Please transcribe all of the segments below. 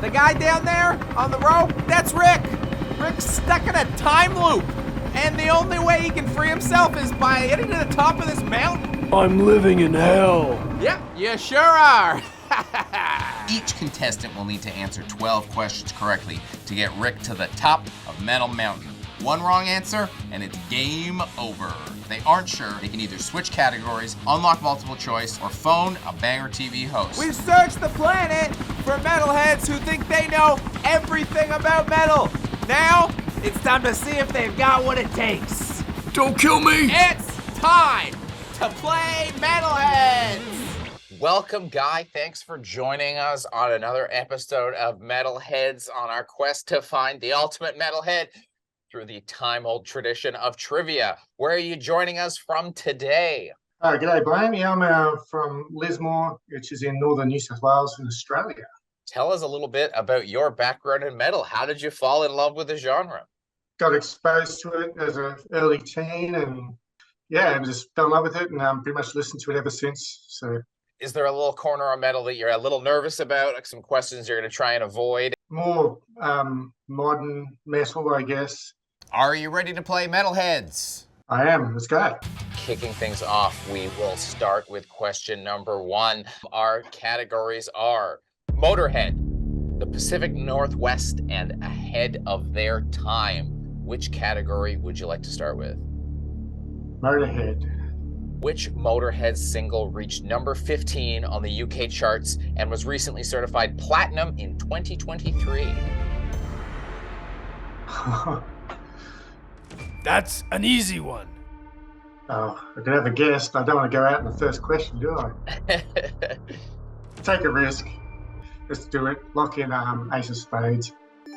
The guy down there on the rope, that's Rick. Rick's stuck in a time loop. And the only way he can free himself is by hitting to the top of this mountain. I'm living in hell. Yep, you sure are. Each contestant will need to answer 12 questions correctly to get Rick to the top of Metal Mountain. One wrong answer, and it's game over. If they aren't sure, they can either switch categories, unlock multiple choice, or phone a BangerTV host. We've searched the planet for metalheads who think they know everything about metal. Now, it's time to see if they've got what it takes. Don't kill me! It's time to play Metalheads! Welcome, Guy. Thanks for joining us on another episode of Metalheads on our quest to find the ultimate metalhead through the time-old tradition of trivia. Where are you joining us from today? G'day, Blaine. Yeah, I'm from Lismore, which is in northern New South Wales in Australia. Tell us a little bit about your background in metal. How did you fall in love with the genre? Got exposed to it as an early teen and I just fell in love with it and pretty much listened to it ever since. So, is there a little corner of metal that you're a little nervous about? Like some questions you're going to try and avoid? More modern metal, I guess. Are you ready to play Metalheads? I am. Let's go. Kicking things off, we will start with question number 1. Our categories are Motorhead, the Pacific Northwest, and ahead of their time. Which category would you like to start with? Motorhead. Which Motorhead single reached number 15 on the UK charts and was recently certified platinum in 2023? That's an easy one. Oh, I could have a guess, but I don't want to go out in the first question, do I? Take a risk. Let's do it. Lock in Ace of Spades.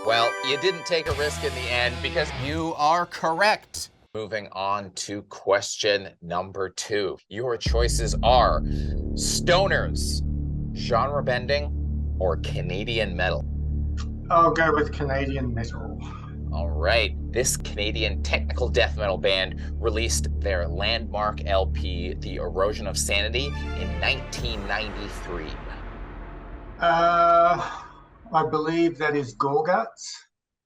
Well, you didn't take a risk in the end because you are correct. Moving on to question number 2. Your choices are stoners, genre bending, or Canadian metal. I'll go with Canadian metal. All right. This Canadian technical death metal band released their landmark LP, The Erosion of Sanity, in 1993. I believe that is Gorguts.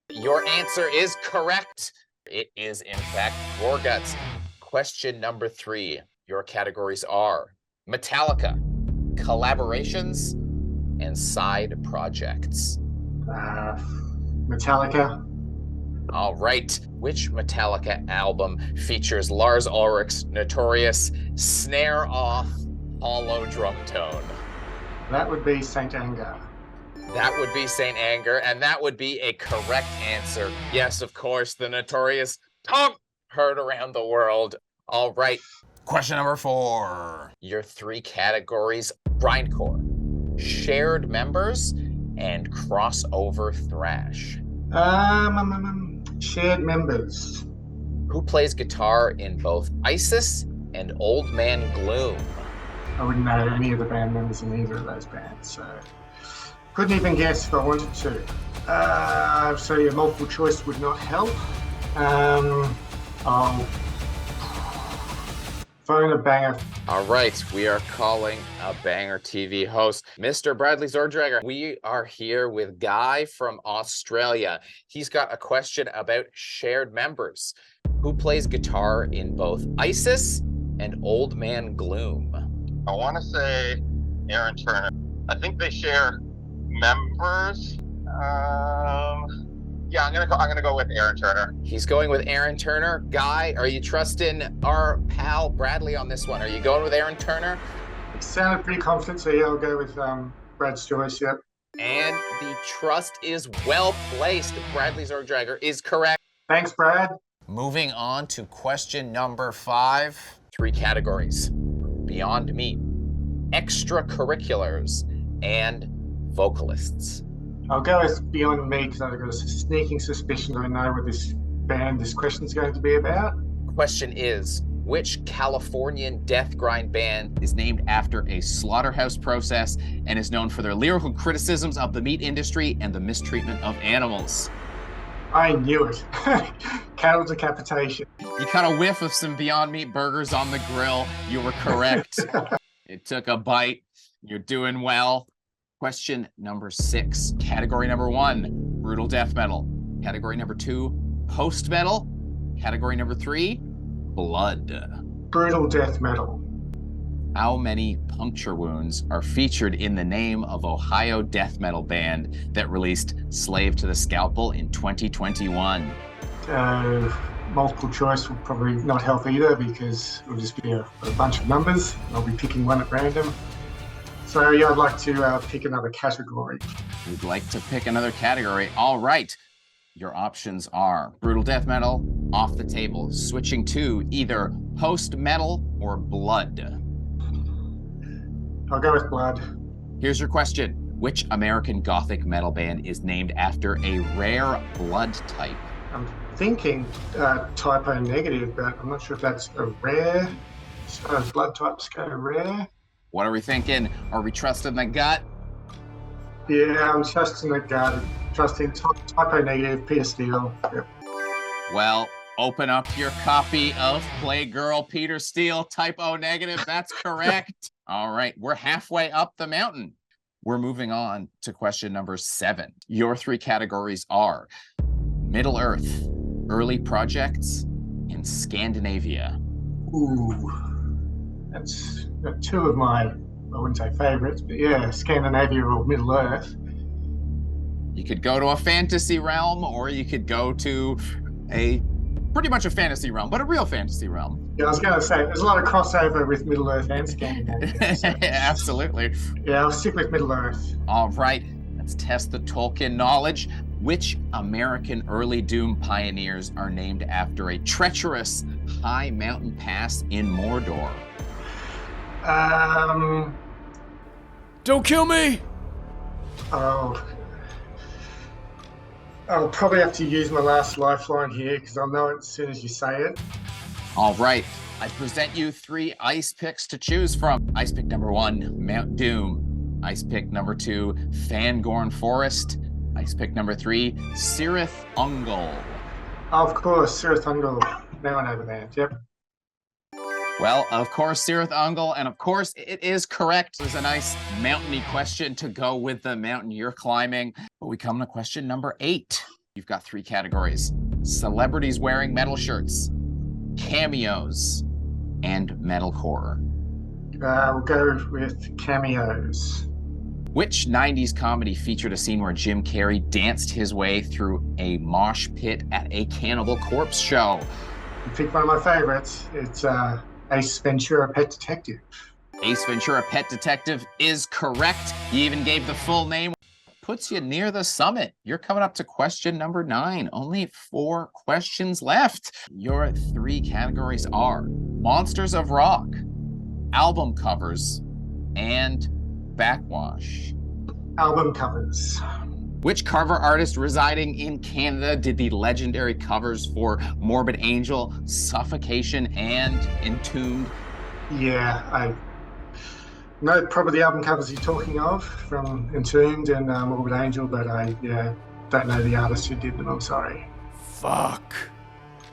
Your answer is correct. It is, in fact, Gorguts. Question number 3. Your categories are Metallica, collaborations, and side projects. Metallica. All right. Which Metallica album features Lars Ulrich's notorious snare-off hollow drum tone? That would be Saint Anger. That would be Saint Anger, and that would be a correct answer. Yes, of course, the notorious Tom heard around the world. All right. Question number 4. Your 3 categories: grindcore, shared members, and crossover thrash. Shared members. Who plays guitar in both ISIS and Old Man Gloom? I wouldn't know any of the band members in either of those bands, so couldn't even guess if I wanted to. So your multiple choice would not help. I'll phone a banger. All right, we are calling a BangerTV host, Mr. Bradley Zordrager. We are here with Guy from Australia. He's got a question about shared members. Who plays guitar in both ISIS and Old Man Gloom? I want to say Aaron Turner. I think they share members. I'm gonna go with Aaron Turner. He's going with Aaron Turner. Guy, are you trusting our pal Bradley on this one? Are you going with Aaron Turner? It sounded pretty confident, so yeah, I'll go with Brad's choice, yep. And the trust is well placed. Bradley Zordrager is correct. Thanks, Brad. Moving on to question number 5. 3 categories: Beyond Meat, extracurriculars, and vocalists. I'll go with Beyond Me because I've got a sneaking suspicion I know what this question's going to be about. Question is, which Californian death grind band is named after a slaughterhouse process and is known for their lyrical criticisms of the meat industry and the mistreatment of animals? I knew it. Cattle decapitation. You caught a whiff of some Beyond Meat burgers on the grill. You were correct. It took a bite. You're doing well. Question number 6. Category number 1, brutal death metal. Category number 2, post metal. Category number 3, blood. Brutal death metal. How many puncture wounds are featured in the name of Ohio death metal band that released Slave to the Scalpel in 2021? Multiple choice will probably not help either because it'll just be a bunch of numbers. I'll be picking one at random. So yeah, I'd like to pick another category. You'd like to pick another category. All right. Your options are brutal death metal, off the table, switching to either post metal or blood. I'll go with blood. Here's your question. Which American Gothic metal band is named after a rare blood type? I'm thinking typo negative, but I'm not sure if that's a rare. So blood types go rare. What are we thinking? Are we trusting the gut? Yeah, I'm trusting the gut. Trusting typo negative, Peter Steele. Yep. Well, open up your copy of Playgirl Peter Steele, typo negative. That's correct. All right, we're halfway up the mountain. We're moving on to question number 7. Your 3 categories are Middle Earth, early projects, and Scandinavia. Ooh, that's 2 of my, I wouldn't say favorites, but yeah, Scandinavia or Middle Earth. You could go to a fantasy realm, or you could go to a pretty much a fantasy realm, but a real fantasy realm. Yeah, I was going to say, there's a lot of crossover with Middle Earth and Scandinavia. So, absolutely. Yeah, I'll stick with Middle Earth. All right, let's test the Tolkien knowledge. Which American early Doom pioneers are named after a treacherous high mountain pass in Mordor? Don't kill me! I'll probably have to use my last lifeline here because I'll know it as soon as you say it. All right, I present you 3 ice picks to choose from. Ice pick number 1, Mount Doom. Ice pick number 2, Fangorn Forest. Ice pick number 3, Cirith Ungol. Of course, Cirith Ungol. Now I know the band, yep. Well, of course, Cirith Ungol, and of course, it is correct. There's a nice mountainy question to go with the mountain you're climbing. But we come to question number 8. You've got 3 categories: celebrities wearing metal shirts, cameos, and metalcore. We'll go with cameos. Which 90s comedy featured a scene where Jim Carrey danced his way through a mosh pit at a Cannibal Corpse show? You picked one of my favorites. It's Ace Ventura, Pet Detective. Ace Ventura, Pet Detective is correct. You even gave the full name. Puts you near the summit. You're coming up to question number 9. Only 4 questions left. Your 3 categories are Monsters of Rock, album covers, and backwash. Album covers. Which cover artist residing in Canada did the legendary covers for Morbid Angel, Suffocation, and Entombed? Yeah, I know probably the album covers you're talking of from Entombed and Morbid Angel, but I don't know the artist who did them. I'm sorry. Fuck.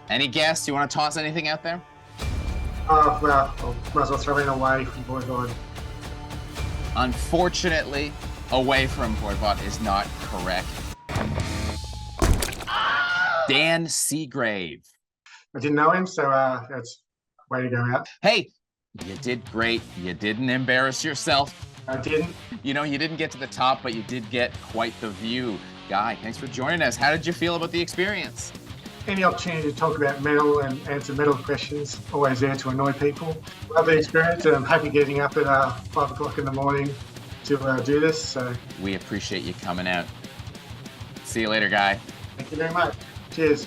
Any guess? You want to toss anything out there? Oh, well, I might as well throw in Away from Voivod. Unfortunately, Away from Voivod is not correct. Dan Seagrave. I didn't know him, so that's way to go out. Hey, you did great. You didn't embarrass yourself. I didn't. You know, you didn't get to the top, but you did get quite the view. Guy, thanks for joining us. How did you feel about the experience? Any opportunity to talk about metal and answer metal questions, always there to annoy people. Love the experience, and I'm happy getting up at 5 o'clock in the morning to do this. So we appreciate you coming out. See you later, Guy. Thank you very much. Cheers.